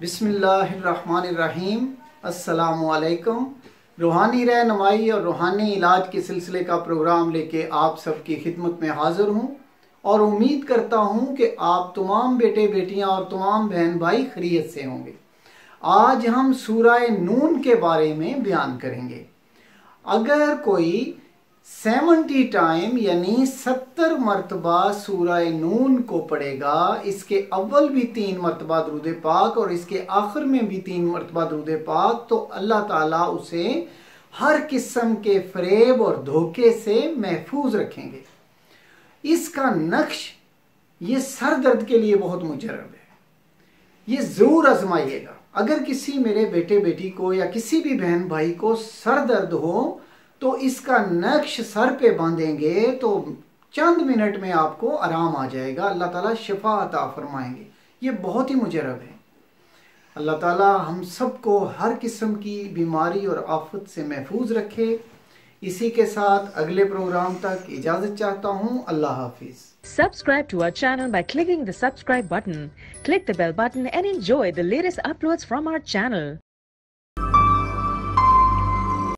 बिस्मिल्लाहिर्रहमानिर्रहीम। अस्सलामुअलैकुम। रूहानी रहनुमाई और रूहानी इलाज के सिलसिले का प्रोग्राम लेके आप सबकी खिदमत में हाजिर हूँ और उम्मीद करता हूँ कि आप तमाम बेटे बेटियाँ और तमाम बहन भाई खैरियत से होंगे। आज हम सूरह नून के बारे में बयान करेंगे। अगर कोई 70 टाइम यानी 70 मरतबा सूरह नून को पढ़ेगा, इसके अव्वल भी 3 मरतबा दरूद पाक और इसके आखिर में भी 3 मरतबा दरूद पाक, तो अल्लाह ताला उसे हर किस्म के फरेब और धोखे से महफूज रखेंगे। इसका नक्श ये सर दर्द के लिए बहुत मुजरब है, ये जरूर आजमाइएगा। अगर किसी मेरे बेटे बेटी को या किसी भी बहन भाई को सर दर्द हो तो इसका नक्श सर पे बांधेंगे तो चंद मिनट में आपको आराम आ जाएगा। अल्लाह ताला शिफा अता फरमाएंगे। ये बहुत ही मुजरब है। अल्लाह ताला हम सबको हर किस्म की बीमारी और आफत से महफूज रखे। इसी के साथ अगले प्रोग्राम तक इजाजत चाहता हूँ। अल्लाह हाफिज। Subscribe to our channel by clicking the subscribe button. Click the bell button and enjoy the latest uploads from our channel.